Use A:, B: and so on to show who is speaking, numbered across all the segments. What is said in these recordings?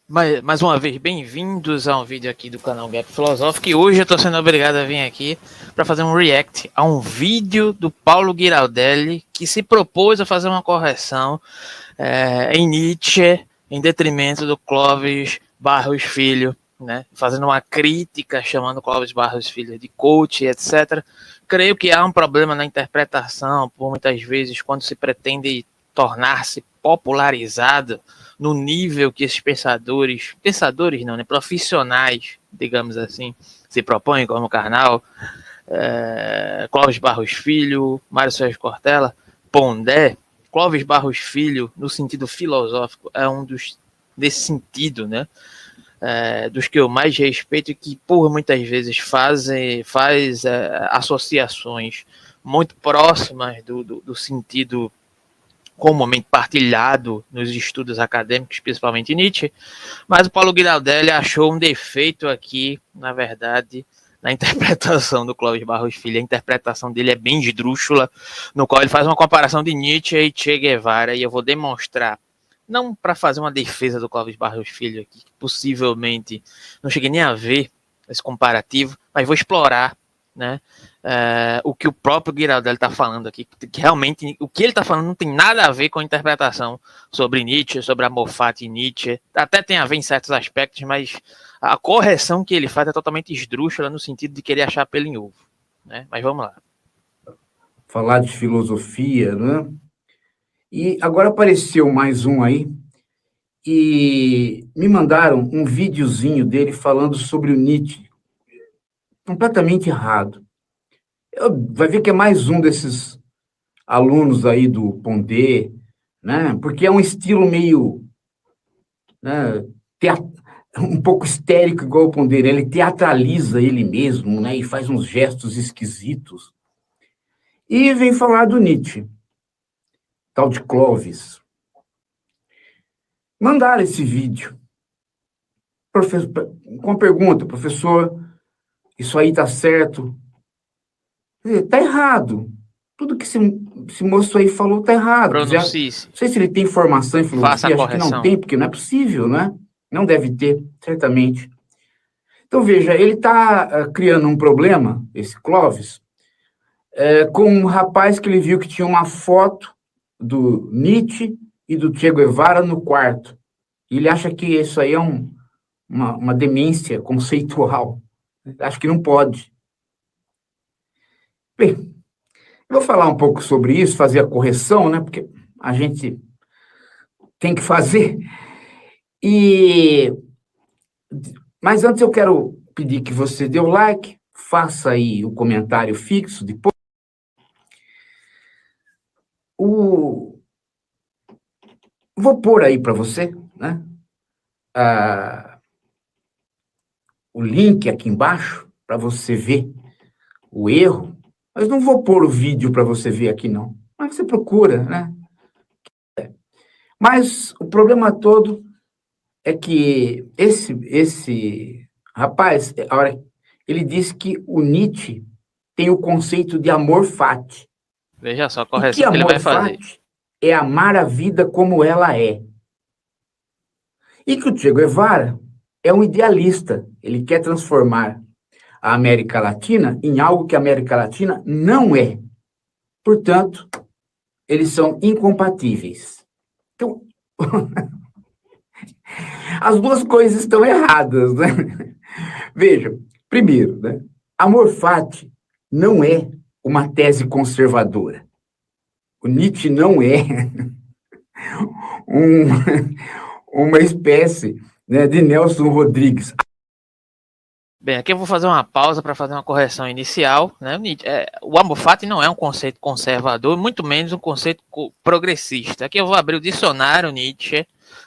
A: Mais uma vez, bem-vindos a um vídeo aqui do canal Gap Filosófico. E hoje eu estou sendo obrigado a vir aqui para fazer um react a um vídeo do Paulo Giraldelli, que se propôs a fazer uma correção em Nietzsche, em detrimento do Clóvis Barros Filho, né? Fazendo uma crítica, chamando Clóvis Barros Filho de coach, etc. Creio que há um problema na interpretação, por muitas vezes, quando se pretende tornar-se popularizado no nível que esses pensadores não, né, profissionais, digamos assim, se propõem, como Karnal, Clóvis Barros Filho, Mário Sérgio Cortella, Pondé. Clóvis Barros Filho, no sentido filosófico, é um dos, desse sentido, né, dos que eu mais respeito e que, por muitas vezes, faz associações muito próximas do sentido comumente partilhado nos estudos acadêmicos, principalmente Nietzsche, mas o Paulo Giraldelli achou um defeito aqui, na verdade, na interpretação do Clóvis Barros Filho. A interpretação dele é bem esdrúxula, no qual ele faz uma comparação de Nietzsche e Che Guevara, e eu vou demonstrar, não para fazer uma defesa do Clóvis Barros Filho aqui, que possivelmente não cheguei nem a ver esse comparativo, mas vou explorar, né, o que o próprio Giraldelli está falando aqui, que realmente o que ele está falando não tem nada a ver com a interpretação sobre Nietzsche, sobre a Moffat e Nietzsche, até tem a ver em certos aspectos, mas a correção que ele faz é totalmente esdrúxula no sentido de querer achar pelo em ovo, né? Mas vamos lá.
B: Falar de filosofia, né? E agora apareceu mais um aí, e me mandaram um videozinho dele falando sobre o Nietzsche, completamente errado. Vai ver que é mais um desses alunos aí do Pondé, né? Porque é um estilo meio, né, um pouco histérico igual o Pondé, né? Ele teatraliza ele mesmo, né? E faz uns gestos esquisitos. E vem falar do Nietzsche, tal de Clovis. Mandaram esse vídeo com a pergunta, professor, isso aí tá certo? Tá errado. Tudo que esse moço aí falou tá errado.
A: Pronuncie-se.
B: Não sei se ele tem formação em filosofia, acho que não tem, porque não é possível, né? Não deve ter, certamente. Então, veja, ele está criando um problema, esse Clovis, com um rapaz que ele viu que tinha uma foto do Nietzsche e do Che Guevara no quarto. E ele acha que isso aí é uma demência conceitual. Acho que não pode. Bem, eu vou falar um pouco sobre isso, fazer a correção, né? Porque a gente tem que fazer. Mas antes eu quero pedir que você dê o like, faça aí o comentário fixo depois. Vou pôr aí para você, né? O link aqui embaixo para você ver o erro. Mas não vou pôr o vídeo para você ver aqui, não. Mas você procura, né? Mas o problema todo é que esse rapaz, ele disse que o Nietzsche tem o conceito de amor fati.
A: Veja só a correção que ele vai fazer.
B: É amar a vida como ela é. E que o Che Guevara é um idealista. Ele quer transformar a América Latina em algo que a América Latina não é. Portanto, eles são incompatíveis. Então, as duas coisas estão erradas, né? Veja, primeiro, né? Amor fati não é uma tese conservadora. O Nietzsche não é uma espécie, né, de Nelson Rodrigues.
A: Bem, aqui eu vou fazer uma pausa para fazer uma correção inicial, né? O amor fati não é um conceito conservador, muito menos um conceito progressista. Aqui eu vou abrir o dicionário Nietzsche,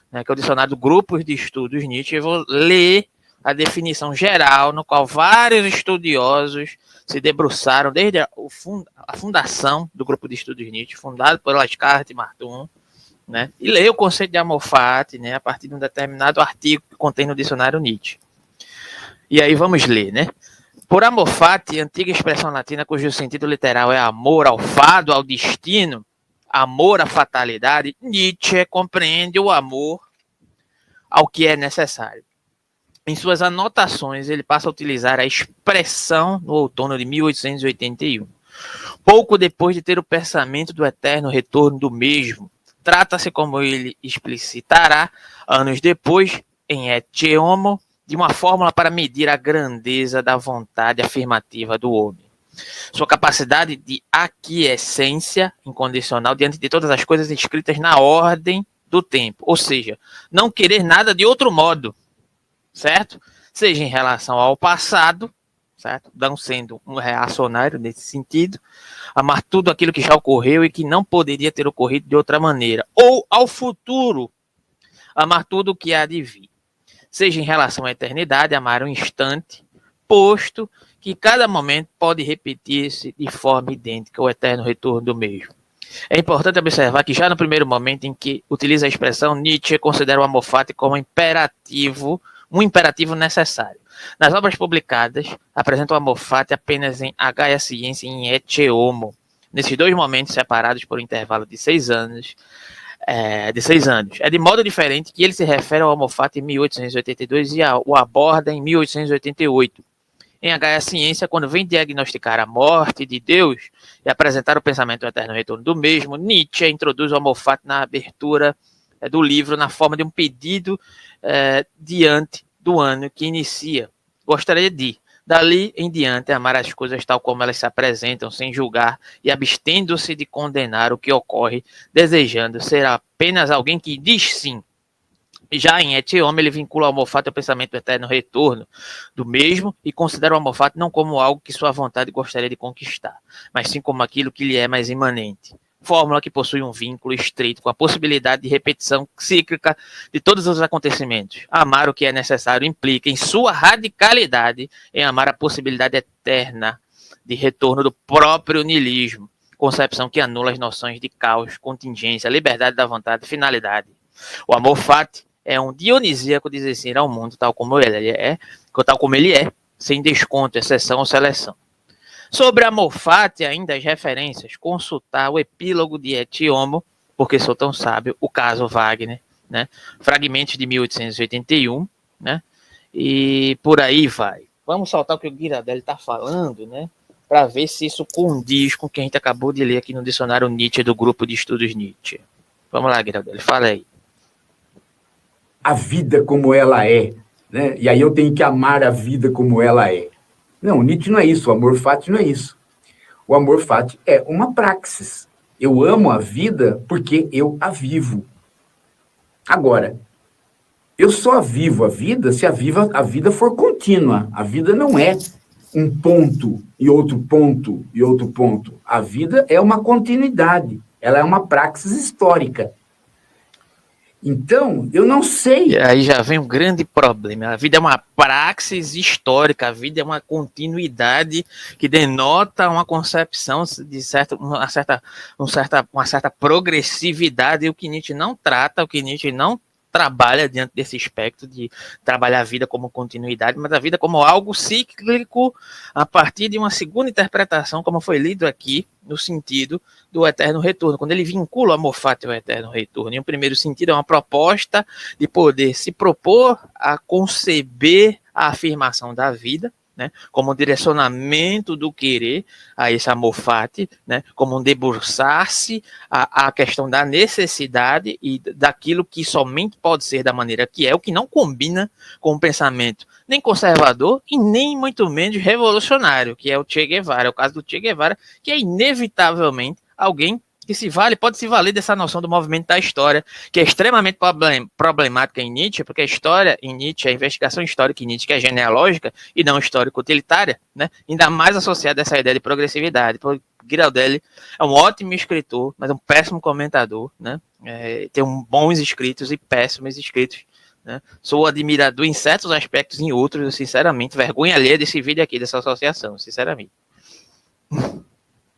A: né, que é o dicionário do Grupos de Estudos Nietzsche, e vou ler a definição geral, no qual vários estudiosos se debruçaram desde a fundação do Grupo de Estudos Nietzsche, fundado por Lascars e Marton, né, e ler o conceito de amor fati, né, a partir de um determinado artigo que contém no dicionário Nietzsche. E aí vamos ler, né? Por amor fati, antiga expressão latina cujo sentido literal é amor ao fado, ao destino, amor à fatalidade, Nietzsche compreende o amor ao que é necessário. Em suas anotações, ele passa a utilizar a expressão no outono de 1881. Pouco depois de ter o pensamento do eterno retorno do mesmo, trata-se, como ele explicitará anos depois, em Ecce Homo, de uma fórmula para medir a grandeza da vontade afirmativa do homem. Sua capacidade de aquiescência incondicional diante de todas as coisas escritas na ordem do tempo, ou seja, não querer nada de outro modo, certo? Seja em relação ao passado, certo? Não sendo um reacionário nesse sentido, amar tudo aquilo que já ocorreu e que não poderia ter ocorrido de outra maneira, ou ao futuro, amar tudo o que há de vir. Seja em relação à eternidade, amar um instante, posto que cada momento pode repetir-se de forma idêntica ao eterno retorno do mesmo. É importante observar que já no primeiro momento em que utiliza a expressão, Nietzsche considera o amor fati como um imperativo necessário. Nas obras publicadas, apresenta o amor fati apenas em Gaia Ciência e em Ecce Homo. Nesses dois momentos separados por um intervalo de 6 anos, é de modo diferente que ele se refere ao amor fati em 1882 e o aborda em 1888. Em Gaia Ciência, quando vem diagnosticar a morte de Deus e apresentar o pensamento do eterno retorno do mesmo, Nietzsche introduz o amor fati na abertura do livro na forma de um pedido diante do ano que inicia. Gostaria de, dali em diante, amar as coisas tal como elas se apresentam, sem julgar e abstendo-se de condenar o que ocorre, desejando ser apenas alguém que diz sim. Já em Ecce Homo, ele vincula o amor fati ao pensamento do eterno retorno do mesmo e considera o amor fati não como algo que sua vontade gostaria de conquistar, mas sim como aquilo que lhe é mais imanente. Fórmula que possui um vínculo estreito com a possibilidade de repetição cíclica de todos os acontecimentos. Amar o que é necessário implica, em sua radicalidade, em amar a possibilidade eterna de retorno do próprio niilismo, concepção que anula as noções de caos, contingência, liberdade da vontade, finalidade. O amor fati é um dionisíaco dizer ao mundo tal como ele é, sem desconto, exceção ou seleção. Sobre amor fati, ainda as referências, consultar o epílogo de Ecce Homo, porque sou tão sábio, o caso Wagner, né? Fragmentos de 1881, né? E por aí vai. Vamos soltar o que o Ghirardelli está falando, né? Para ver se isso condiz com o que a gente acabou de ler aqui no dicionário Nietzsche do grupo de estudos Nietzsche. Vamos lá, Ghirardelli, fala aí.
B: A vida como ela é, né? E aí eu tenho que amar a vida como ela é. Não, Nietzsche não é isso, o amor fati não é isso. O amor fati é uma praxis. Eu amo a vida porque eu a vivo. Agora, eu só vivo a vida se a vida for contínua. A vida não é um ponto e outro ponto e outro ponto. A vida é uma continuidade. Ela é uma praxis histórica. Então, eu não sei.
A: E aí já vem um grande problema. A vida é uma praxis histórica, a vida é uma continuidade que denota uma concepção de uma certa progressividade, o que Nietzsche não trata, o que Nietzsche não trabalha diante desse aspecto de trabalhar a vida como continuidade, mas a vida como algo cíclico a partir de uma segunda interpretação, como foi lido aqui, no sentido do eterno retorno, quando ele vincula o amor fati ao eterno retorno. Em um primeiro sentido, é uma proposta de poder se propor a conceber a afirmação da vida, né, como um direcionamento do querer a esse amor fati, né, como um debruçar-se a questão da necessidade e daquilo que somente pode ser da maneira que é, o que não combina com um pensamento nem conservador e nem muito menos revolucionário, que é o Che Guevara. É o caso do Che Guevara, que é inevitavelmente alguém que pode se valer dessa noção do movimento da história, que é extremamente problemática em Nietzsche, porque a história em Nietzsche, a investigação histórica em Nietzsche, que é genealógica e não histórico-utilitária, né, ainda mais associada a essa ideia de progressividade. Ghirardelli é um ótimo escritor, mas um péssimo comentador, né, tem bons escritos e péssimos escritos, né. Sou admirador em certos aspectos, em outros, sinceramente, vergonha alheia desse vídeo aqui, dessa associação, sinceramente.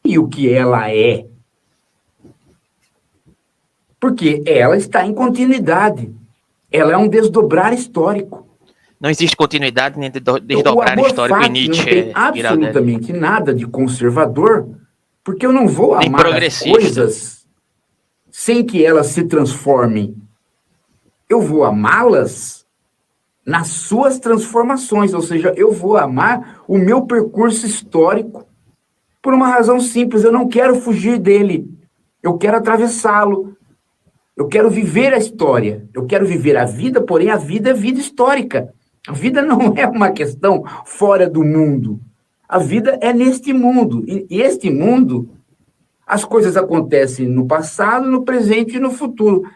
B: E o que ela é? Porque ela está em continuidade. Ela é um desdobrar histórico.
A: Não existe continuidade nem desdobrar histórico em Nietzsche.
B: Não tem absolutamente nada de conservador, porque eu não vou
A: nem
B: amar as coisas sem que elas se transformem. eu vou amá-las nas suas transformações, ou seja, eu vou amar o meu percurso histórico por uma razão simples, eu não quero fugir dele, eu quero atravessá-lo, eu quero viver a história, eu quero viver a vida, porém a vida é vida histórica. A vida não é uma questão fora do mundo. A vida é neste mundo. E este mundo, as coisas acontecem no passado, no presente e no futuro.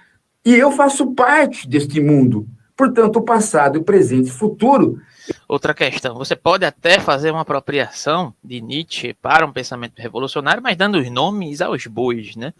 B: E eu faço parte deste mundo. Portanto, o passado, o presente e o futuro.
A: Outra questão, você pode até fazer uma apropriação de Nietzsche para um pensamento revolucionário, mas dando os nomes aos bois, né?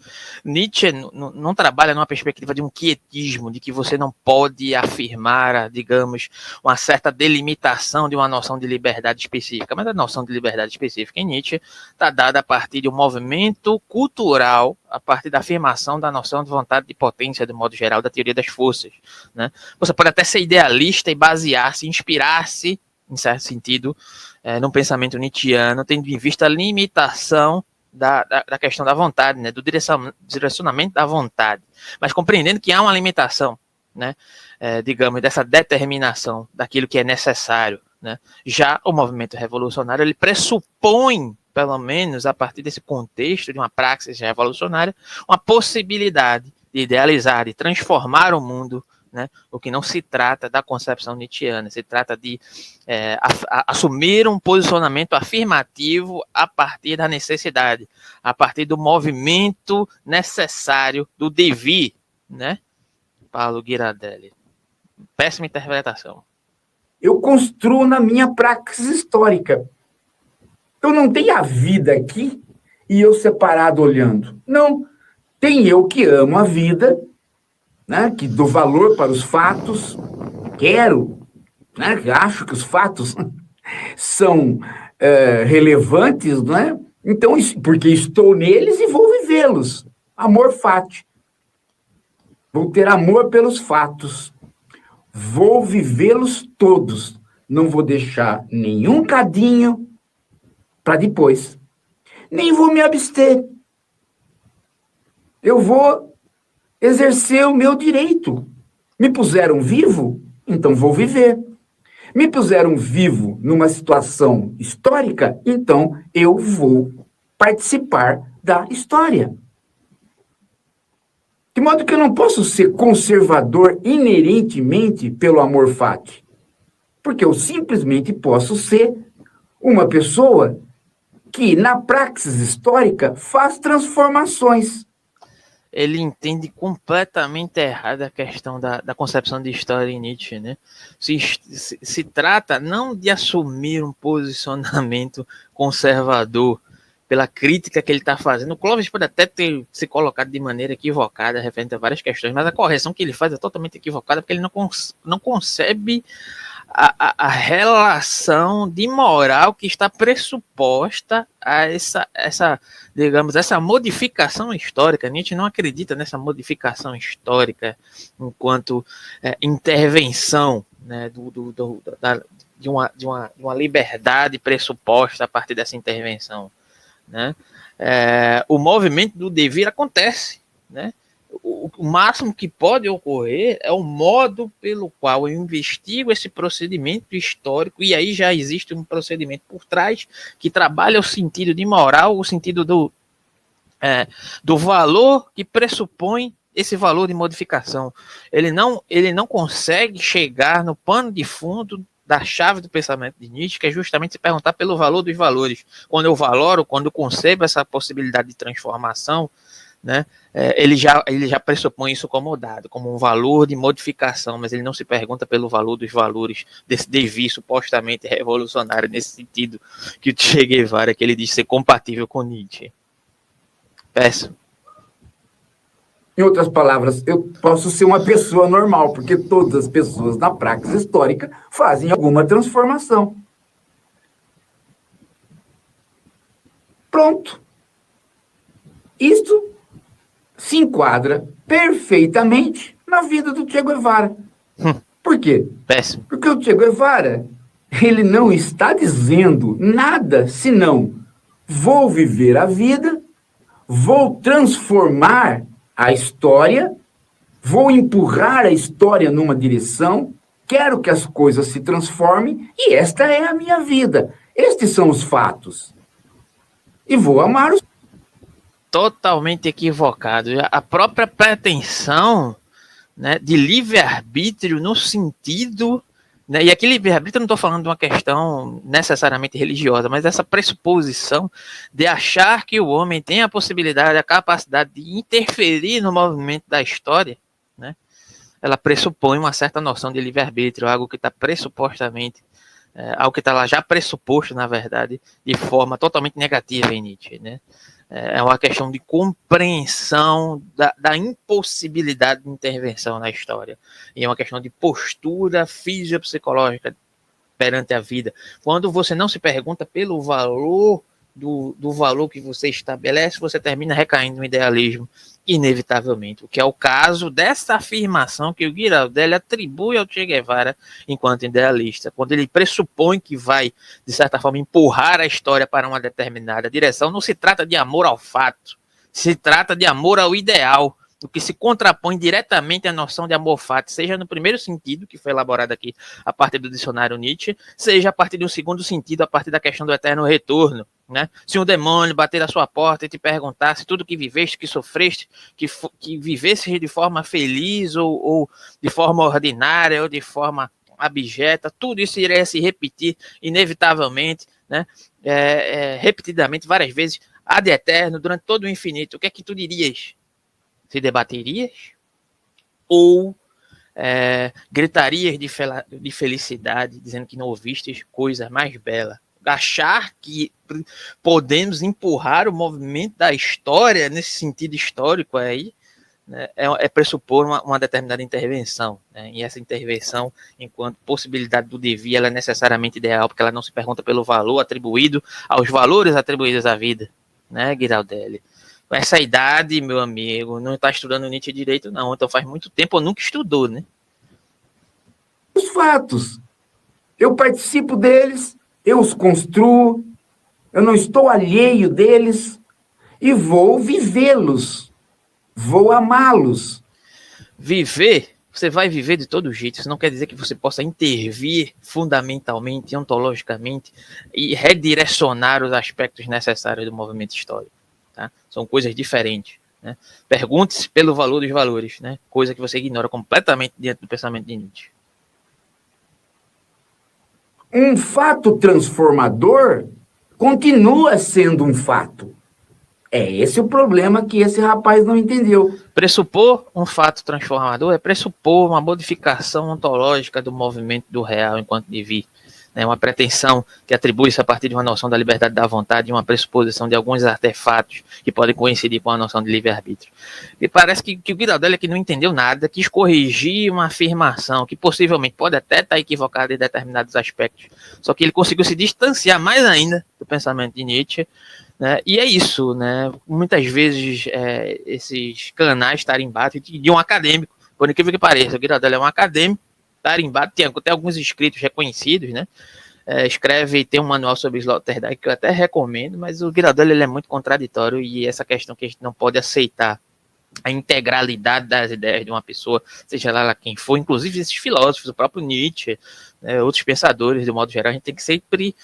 A: Nietzsche não trabalha numa perspectiva de um quietismo, de que você não pode afirmar, digamos, uma certa delimitação de uma noção de liberdade específica, mas a noção de liberdade específica em Nietzsche está dada a partir de um movimento cultural, a partir da afirmação da noção de vontade de potência, de modo geral, da teoria das forças, né? Você pode até ser idealista e basear-se, inspirar-se, em certo sentido, num pensamento nietzschiano, tendo em vista a limitação da questão da vontade, né, do direcionamento da vontade, mas compreendendo que há uma limitação, né, digamos, dessa determinação daquilo que é necessário, né. Já o movimento revolucionário, ele pressupõe, pelo menos a partir desse contexto de uma praxis revolucionária, uma possibilidade de idealizar, de transformar o mundo, né? O que não se trata da concepção nietzschiana, se trata de assumir um posicionamento afirmativo a partir da necessidade, a partir do movimento necessário do devir, né? Paulo Ghirardelli. Péssima interpretação.
B: Eu construo na minha praxis histórica. Eu não tenho a vida aqui e eu separado olhando. Não, tem eu que amo a vida, né, que dou valor para os fatos, quero, né, acho que os fatos são relevantes, né? Então, porque estou neles e vou vivê-los. Amor fati. Vou ter amor pelos fatos. Vou vivê-los todos. Não vou deixar nenhum cadinho para depois. Nem vou me abster. Eu vou exercer o meu direito. Me puseram vivo, então vou viver. Me puseram vivo numa situação histórica, então eu vou participar da história. De modo que eu não posso ser conservador inerentemente pelo amor fati, porque eu simplesmente posso ser uma pessoa que, na praxis histórica, faz transformações.
A: Ele entende completamente errado a questão da concepção de história em Nietzsche, né? Se trata não de assumir um posicionamento conservador pela crítica que ele está fazendo. O Clóvis pode até ter se colocado de maneira equivocada referente a várias questões, mas a correção que ele faz é totalmente equivocada, porque ele não concebe a relação de moral que está pressuposta a digamos, essa modificação histórica. Nietzsche não acredita nessa modificação histórica enquanto intervenção, né, de uma liberdade pressuposta a partir dessa intervenção, né? O movimento do devir acontece, né? O máximo que pode ocorrer é o modo pelo qual eu investigo esse procedimento histórico, e aí já existe um procedimento por trás que trabalha o sentido de moral, o sentido do valor que pressupõe esse valor de modificação. Ele não consegue chegar no pano de fundo da chave do pensamento de Nietzsche, que é justamente se perguntar pelo valor dos valores. Quando eu valoro, quando eu concebo essa possibilidade de transformação, né, ele já pressupõe isso como dado, como um valor de modificação, mas ele não se pergunta pelo valor dos valores desse devir supostamente revolucionário, nesse sentido que o Che Guevara, que ele diz ser compatível com Nietzsche. Peço.
B: Em outras palavras, eu posso ser uma pessoa normal, porque todas as pessoas na praxis histórica fazem alguma transformação. Pronto. Isto se enquadra perfeitamente na vida do Che Guevara. Por quê?
A: Péssimo.
B: Porque o Che Guevara, ele não está dizendo nada senão vou viver a vida, vou transformar a história vou empurrar a história numa direção, quero que as coisas se transformem e esta é a minha vida. Estes são os fatos. E vou amar os...
A: Totalmente equivocado. A própria pretensão, né, de livre-arbítrio no sentido... Né, e aqui livre-arbítrio eu não estou falando de uma questão necessariamente religiosa, mas essa pressuposição de achar que o homem tem a possibilidade, a capacidade de interferir no movimento da história, né, ela pressupõe uma certa noção de livre-arbítrio, algo que está pressupostamente, algo que está lá já pressuposto, na verdade, de forma totalmente negativa em Nietzsche, né? É uma questão de compreensão da impossibilidade de intervenção na história. E é uma questão de postura fisiopsicológica perante a vida. Quando você não se pergunta pelo valor do valor que você estabelece, você termina recaindo no idealismo, inevitavelmente. O que é o caso dessa afirmação que o Giraldelli atribui ao Che Guevara enquanto idealista. Quando ele pressupõe que vai, de certa forma, empurrar a história para uma determinada direção, não se trata de amor ao fato, se trata de amor ao ideal, o que se contrapõe diretamente à noção de amor fati, seja no primeiro sentido, que foi elaborado aqui a partir do dicionário Nietzsche, seja a partir do segundo sentido, a partir da questão do eterno retorno. Né? Se um demônio bater à sua porta e te perguntar se tudo que viveste, que sofreste, que vivesse de forma feliz ou de forma ordinária ou de forma abjeta, tudo isso iria se repetir inevitavelmente, né? Repetidamente, várias vezes, ad eterno, durante todo o infinito. O que é que tu dirias? Se debaterias? Ou gritarias de felicidade, dizendo que não ouvistes coisa mais bela? Achar que podemos empurrar o movimento da história nesse sentido histórico aí, né, pressupor uma determinada intervenção, né, e essa intervenção, enquanto possibilidade do devir, ela é necessariamente ideal, porque ela não se pergunta pelo valor atribuído aos valores atribuídos à vida, né, Giraldelli? Com essa idade, meu amigo, não está estudando Nietzsche direito, não, então faz muito tempo ou nunca estudou, né?
B: Os fatos. Eu participo deles, eu os construo, eu não estou alheio deles e vou vivê-los, vou amá-los.
A: Viver, você vai viver de todo jeito, isso não quer dizer que você possa intervir fundamentalmente, ontologicamente e redirecionar os aspectos necessários do movimento histórico. Tá? São coisas diferentes. Né? Pergunte-se pelo valor dos valores, né? Coisa que você ignora completamente diante do pensamento de Nietzsche.
B: Um fato transformador continua sendo um fato. É esse o problema que esse rapaz não entendeu.
A: Pressupor um fato transformador é pressupor uma modificação ontológica do movimento do real enquanto devir. Né? Uma pretensão que atribui-se a partir de uma noção da liberdade da vontade e uma pressuposição de alguns artefatos que podem coincidir com a noção de livre-arbítrio. E parece que o Giraldelli aqui não entendeu nada, quis corrigir uma afirmação que possivelmente pode até estar equivocada em determinados aspectos, só que ele conseguiu se distanciar mais ainda do pensamento de Nietzsche. Né? E é isso, né? Muitas vezes esses canais tarimbados de um acadêmico, por incrível que pareça, o Giraldelli é um acadêmico, tarimbado, tem alguns escritos reconhecidos, né? Escreve, tem um manual sobre Sloterdijk que eu até recomendo, mas o Giraldelli ele é muito contraditório e essa questão que a gente não pode aceitar a integralidade das ideias de uma pessoa, seja lá quem for, inclusive esses filósofos, o próprio Nietzsche, outros pensadores, de modo geral, a gente tem que sempre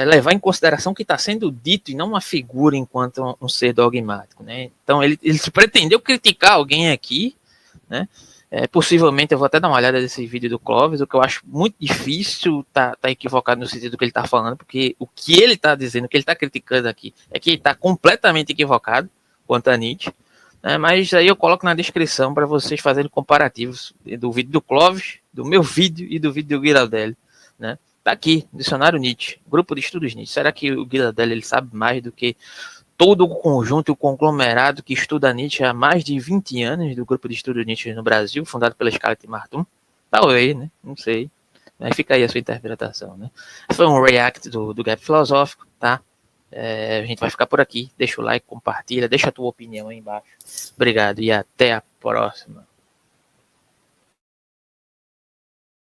A: levar em consideração o que está sendo dito e não uma figura enquanto um ser dogmático, né? Então ele se pretendeu criticar alguém aqui, né? Possivelmente eu vou até dar uma olhada nesse vídeo do Clóvis, o que eu acho muito difícil tá equivocado no sentido do que ele está falando, porque o que ele está dizendo, o que ele está criticando aqui, é que ele está completamente equivocado quanto a Nietzsche, né? Mas aí eu coloco na descrição para vocês fazerem comparativos do vídeo do Clóvis, do meu vídeo e do vídeo do Giraldelli, né? Tá aqui, dicionário Nietzsche, grupo de estudos Nietzsche. Será que o Giraldelli ele sabe mais do que todo o conjunto e o conglomerado que estuda Nietzsche há mais de 20 anos do grupo de estudos Nietzsche no Brasil, fundado pela Escala de Martum? Talvez, né? Não sei. Mas fica aí a sua interpretação, né? Foi um react do Gap Filosófico, tá? A gente vai ficar por aqui. Deixa o like, compartilha, deixa a tua opinião aí embaixo. Obrigado e até a próxima.